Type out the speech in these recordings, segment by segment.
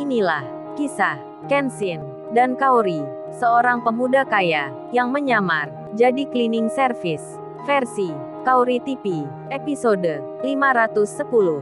Inilah kisah Kenshin dan Kaori, seorang pemuda kaya yang menyamar jadi cleaning service. Versi Kaori TV, episode 510.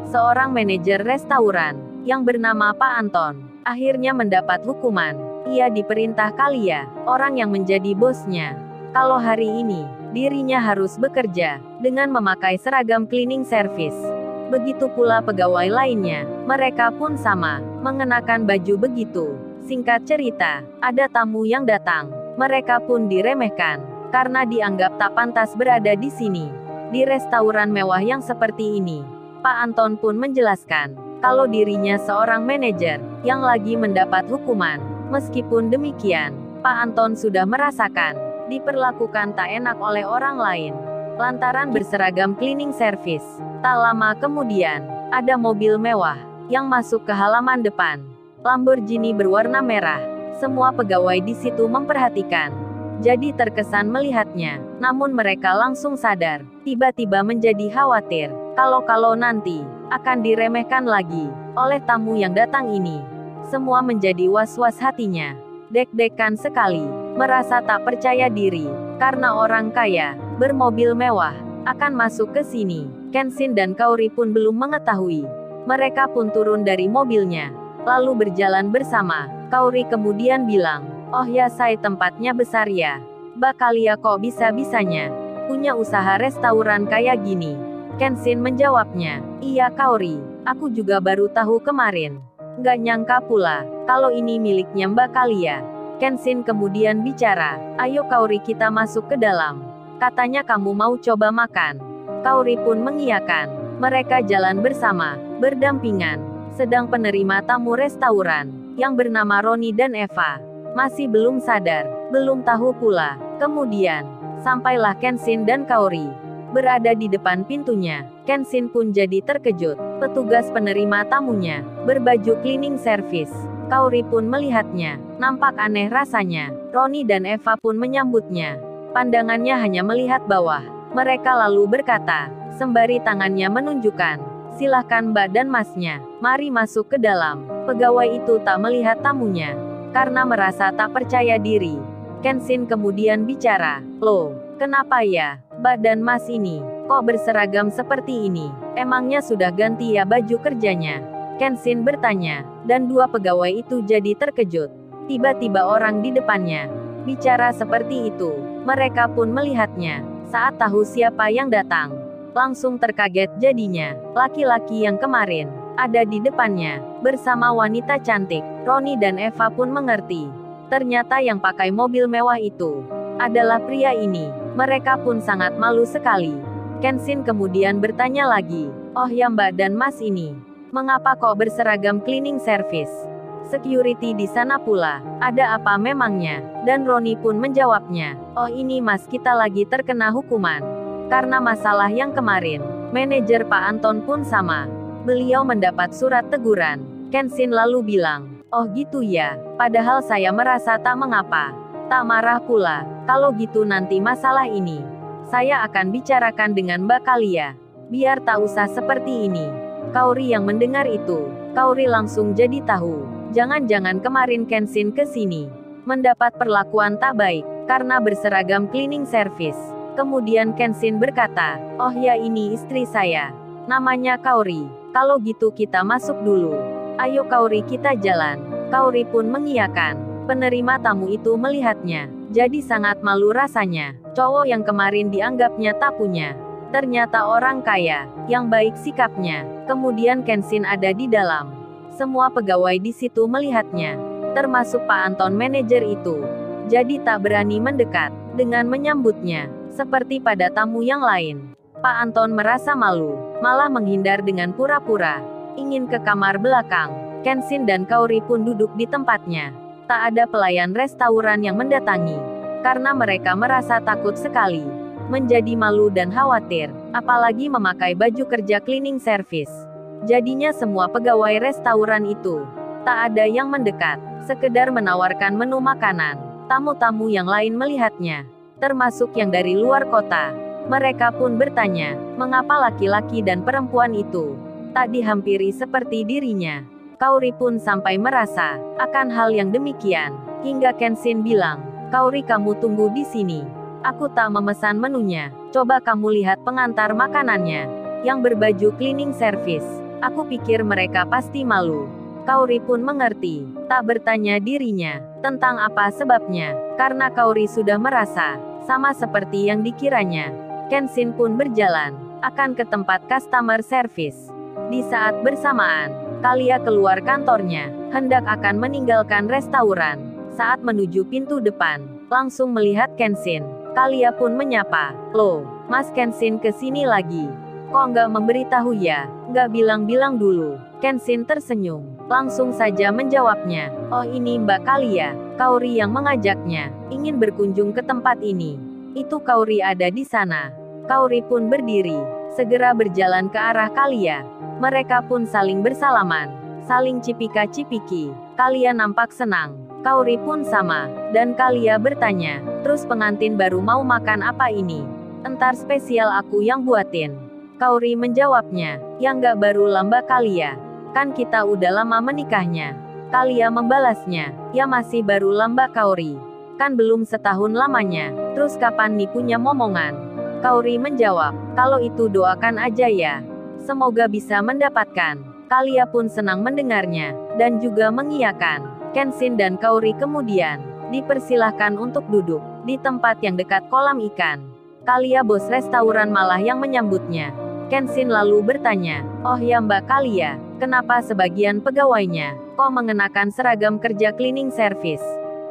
Seorang manajer restoran yang bernama Pak Anton akhirnya mendapat hukuman. Ia diperintah Kalia, orang yang menjadi bosnya, kalau hari ini dirinya harus bekerja dengan memakai seragam cleaning service. Begitu pula pegawai lainnya, mereka pun sama, mengenakan baju begitu. Singkat cerita, ada tamu yang datang, mereka pun diremehkan, karena dianggap tak pantas berada di sini. Di restoran mewah yang seperti ini, Pak Anton pun menjelaskan, kalau dirinya seorang manajer, yang lagi mendapat hukuman. Meskipun demikian, Pak Anton sudah merasakan, diperlakukan tak enak oleh orang lain, lantaran berseragam cleaning service. Tak lama kemudian, ada mobil mewah yang masuk ke halaman depan. Lamborghini berwarna merah. Semua pegawai di situ memperhatikan. Jadi terkesan melihatnya, namun mereka langsung sadar, tiba-tiba menjadi khawatir, kalau nanti akan diremehkan lagi oleh tamu yang datang ini. Semua menjadi was-was hatinya. Deg-degan sekali, merasa tak percaya diri, karena orang kaya bermobil mewah akan masuk ke sini. Kenshin dan Kaori pun belum mengetahui. Mereka pun turun dari mobilnya, lalu berjalan bersama. Kaori kemudian bilang, "Oh ya, saya tempatnya besar ya. Bakalia kok bisa-bisanya punya usaha restoran kayak gini?" Kenshin menjawabnya, "Iya Kaori, aku juga baru tahu kemarin. Nggak nyangka pula, kalau ini miliknya Mbak Kalia." Kenshin kemudian bicara, "Ayo Kaori, kita masuk ke dalam. Katanya kamu mau coba makan." Kaori pun mengiyakan. Mereka jalan bersama, berdampingan. Sedang penerima tamu restoran, yang bernama Roni dan Eva, masih belum sadar, belum tahu pula. Kemudian, sampailah Kenshin dan Kaori berada di depan pintunya. Kenshin pun jadi terkejut. Petugas penerima tamunya berbaju cleaning service. Kaori pun melihatnya, nampak aneh rasanya. Roni dan Eva pun menyambutnya. Pandangannya hanya melihat bawah. Mereka lalu berkata, sembari tangannya menunjukkan, "Silahkan Mbak dan Masnya, mari masuk ke dalam." Pegawai itu tak melihat tamunya, karena merasa tak percaya diri. Kenshin kemudian bicara, "Loh, kenapa ya, Mbak dan Mas ini, kok berseragam seperti ini? Emangnya sudah ganti ya baju kerjanya?" Kenshin bertanya, dan dua pegawai itu jadi terkejut. Tiba-tiba orang di depannya bicara seperti itu. Mereka pun melihatnya. Saat tahu siapa yang datang, langsung terkaget jadinya. Laki-laki yang kemarin ada di depannya, bersama wanita cantik. Roni dan Eva pun mengerti. Ternyata yang pakai mobil mewah itu adalah pria ini. Mereka pun sangat malu sekali. Kenshin kemudian bertanya lagi, "Oh ya Mbak dan Mas ini, mengapa kok berseragam cleaning service? Security di sana pula, ada apa memangnya?" Dan Roni pun menjawabnya, "Oh ini Mas, kita lagi terkena hukuman. Karena masalah yang kemarin." Manajer Pak Anton pun sama. Beliau mendapat surat teguran. Kenshin lalu bilang, "Oh gitu ya, padahal saya merasa tak mengapa. Tak marah pula. Kalau gitu nanti masalah ini saya akan bicarakan dengan Mbak Kalia. Biar tak usah seperti ini." Kaori yang mendengar itu, Kaori langsung jadi tahu. Jangan-jangan kemarin Kenshin ke sini mendapat perlakuan tak baik karena berseragam cleaning service. Kemudian Kenshin berkata, "Oh ya, ini istri saya. Namanya Kaori. Kalau gitu kita masuk dulu. Ayo Kaori, kita jalan." Kaori pun mengiyakan. Penerima tamu itu melihatnya, jadi sangat malu rasanya. Cowok yang kemarin dianggapnya tak punya, ternyata orang kaya, yang baik sikapnya. Kemudian Kenshin ada di dalam. Semua pegawai di situ melihatnya, termasuk Pak Anton manajer itu. Jadi tak berani mendekat, dengan menyambutnya, seperti pada tamu yang lain. Pak Anton merasa malu, malah menghindar dengan pura-pura ingin ke kamar belakang. Kenshin dan Kaori pun duduk di tempatnya. Tak ada pelayan restoran yang mendatangi, karena mereka merasa takut sekali. Menjadi malu dan khawatir, apalagi memakai baju kerja cleaning service. Jadinya semua pegawai restoran itu tak ada yang mendekat, sekedar menawarkan menu makanan. Tamu-tamu yang lain melihatnya, termasuk yang dari luar kota. Mereka pun bertanya, mengapa laki-laki dan perempuan itu tak dihampiri seperti dirinya. Kaori pun sampai merasa akan hal yang demikian. Hingga Kenshin bilang, "Kaori, kamu tunggu di sini. Aku tak memesan menunya. Coba kamu lihat pengantar makanannya yang berbaju cleaning service. Aku pikir mereka pasti malu." Kaori pun mengerti, tak bertanya dirinya tentang apa sebabnya, karena Kaori sudah merasa sama seperti yang dikiranya. Kenshin pun berjalan akan ke tempat customer service. Di saat bersamaan, Kalia keluar kantornya, hendak akan meninggalkan restoran. Saat menuju pintu depan, langsung melihat Kenshin. Kalia pun menyapa, "Loh, Mas Kenshin kesini lagi? Kok nggak memberitahu ya? Nggak bilang-bilang dulu?" Kenshin tersenyum, langsung saja menjawabnya, "Oh, ini Mbak Kalia, Kaori yang mengajaknya, ingin berkunjung ke tempat ini." "Itu Kaori ada di sana." Kaori pun berdiri, segera berjalan ke arah Kalia. Mereka pun saling bersalaman, saling cipika-cipiki. Kalia nampak senang, Kaori pun sama, dan Kalia bertanya, "Terus pengantin baru mau makan apa ini?" "Entar spesial aku yang buatin." Kaori menjawabnya, "Yang nggak baru lamba Kalia. Kan kita udah lama menikahnya." Kalia membalasnya, "Ya masih baru lamba Kaori. Kan belum setahun lamanya. Terus kapan nih punya momongan?" Kaori menjawab, "Kalau itu doakan aja ya. Semoga bisa mendapatkan." Kalia pun senang mendengarnya, dan juga mengiyakan. Kenshin dan Kaori kemudian dipersilahkan untuk duduk di tempat yang dekat kolam ikan. Kalia, bos restoran, malah yang menyambutnya. Kenshin lalu bertanya, "Oh ya Mbak Kalia, kenapa sebagian pegawainya kok mengenakan seragam kerja cleaning service?"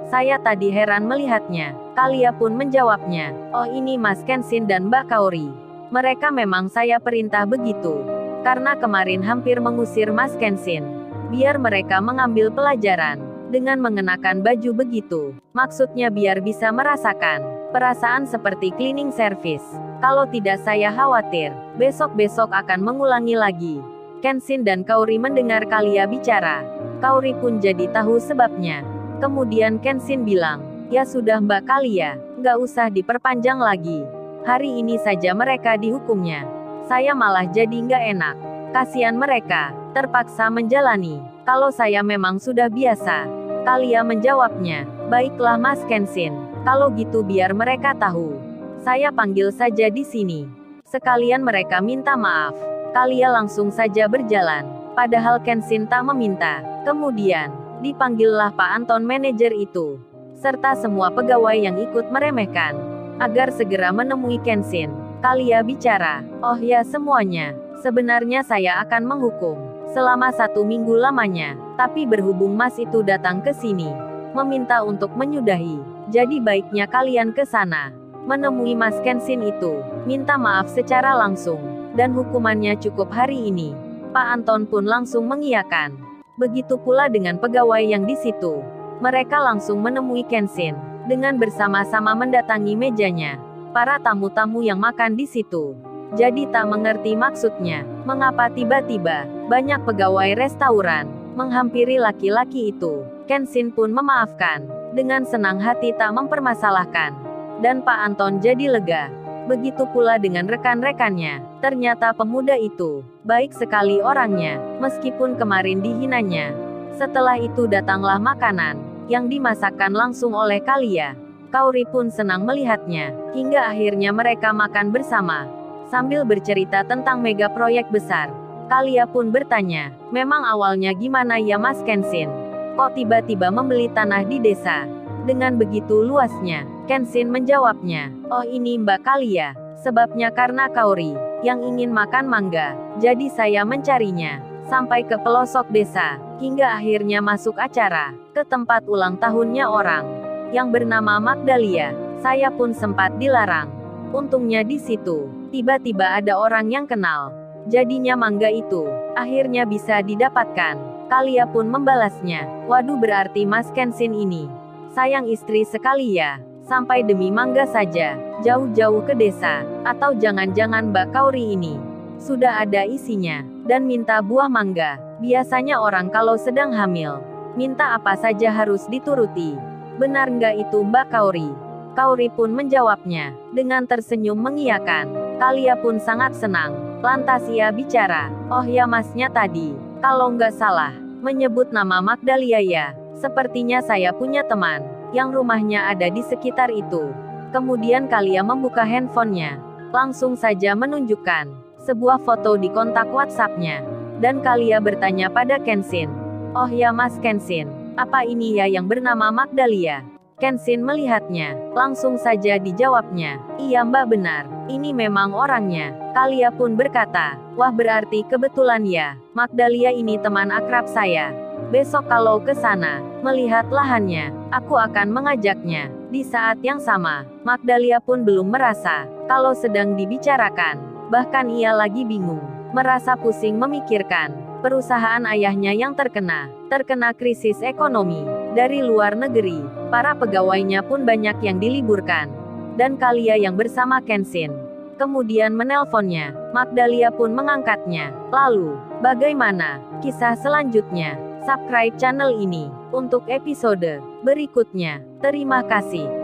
"Saya tadi heran melihatnya." Kalia pun menjawabnya, "Oh, ini Mas Kenshin dan Mbak Kaori. Mereka memang saya perintah begitu. Karena kemarin hampir mengusir Mas Kenshin. Biar mereka mengambil pelajaran dengan mengenakan baju begitu. Maksudnya biar bisa merasakan perasaan seperti cleaning service. Kalau tidak saya khawatir, besok-besok akan mengulangi lagi." Kenshin dan Kaori mendengar Kalia bicara. Kaori pun jadi tahu sebabnya. Kemudian Kenshin bilang, "Ya sudah Mbak Kalia, nggak usah diperpanjang lagi. Hari ini saja mereka dihukumnya. Saya malah jadi nggak enak. Kasihan mereka, terpaksa menjalani. Kalau saya memang sudah biasa." Kalia menjawabnya, "Baiklah Mas Kenshin, kalau gitu biar mereka tahu. Saya panggil saja di sini. Sekalian mereka minta maaf." Kalia langsung saja berjalan, padahal Kenshin tak meminta. Kemudian, dipanggillah Pak Anton, manajer itu, serta semua pegawai yang ikut meremehkan, agar segera menemui Kenshin. Kalia bicara, "Oh ya semuanya, sebenarnya saya akan menghukum selama 1 minggu lamanya. Tapi berhubung Mas itu datang ke sini, meminta untuk menyudahi. Jadi baiknya kalian ke sana, menemui Mas Kenshin itu, minta maaf secara langsung, dan hukumannya cukup hari ini." Pak Anton pun langsung mengiyakan. Begitu pula dengan pegawai yang di situ. Mereka langsung menemui Kenshin, dengan bersama-sama mendatangi mejanya. Para tamu-tamu yang makan di situ jadi tak mengerti maksudnya, mengapa tiba-tiba banyak pegawai restoran menghampiri laki-laki itu. Kenshin pun memaafkan, dengan senang hati tak mempermasalahkan. Dan Pak Anton jadi lega. Begitu pula dengan rekan-rekannya. Ternyata pemuda itu baik sekali orangnya, meskipun kemarin dihinanya. Setelah itu datanglah makanan yang dimasakkan langsung oleh Kalia. Kaori pun senang melihatnya, hingga akhirnya mereka makan bersama, sambil bercerita tentang mega proyek besar. Kalia pun bertanya, "Memang awalnya gimana ya Mas Kenshin? Kok tiba-tiba membeli tanah di desa dengan begitu luasnya?" Kenshin menjawabnya, "Oh ini Mbak Kalia, sebabnya karena Kaori yang ingin makan mangga, jadi saya mencarinya sampai ke pelosok desa, hingga akhirnya masuk acara ke tempat ulang tahunnya orang yang bernama Magdalia. Saya pun sempat dilarang. Untungnya di situ tiba-tiba ada orang yang kenal. Jadinya mangga itu akhirnya bisa didapatkan." Kalia pun membalasnya, "Waduh, berarti Mas Kenshin ini sayang istri sekali ya. Sampai demi mangga saja jauh-jauh ke desa. Atau jangan-jangan Mbak Kaori ini sudah ada isinya dan minta buah mangga. Biasanya orang kalau sedang hamil, minta apa saja harus dituruti. Benar nggak itu Mbak Kaori?" Kaori pun menjawabnya, dengan tersenyum mengiyakan. Kalia pun sangat senang. Lantas ia bicara, "Oh ya Masnya tadi, kalau nggak salah, Menyebut nama Magdalia ya. Sepertinya saya punya teman yang rumahnya ada di sekitar itu. Kemudian Kalia membuka handphonenya. Langsung saja menunjukkan sebuah foto di kontak WhatsApp-nya. Dan Kalia bertanya pada Kenshin. Oh ya Mas Kenshin, apa ini ya yang bernama Magdalia? Kenshin melihatnya. Langsung saja dijawabnya. Iya Mbak benar, ini memang orangnya. Kalia pun berkata, wah berarti kebetulan ya, Magdalia ini teman akrab saya. Besok kalau ke sana, melihat lahannya, aku akan mengajaknya. Di saat yang sama, Magdalia pun belum merasa kalau sedang dibicarakan. Bahkan ia lagi bingung, merasa pusing memikirkan perusahaan ayahnya yang terkena krisis ekonomi. Dari luar negeri, para pegawainya pun banyak yang diliburkan. Dan Kalia yang bersama Kenshin kemudian menelponnya. Magdalia pun mengangkatnya. Lalu, bagaimana kisah selanjutnya? Subscribe channel ini untuk episode berikutnya. Terima kasih.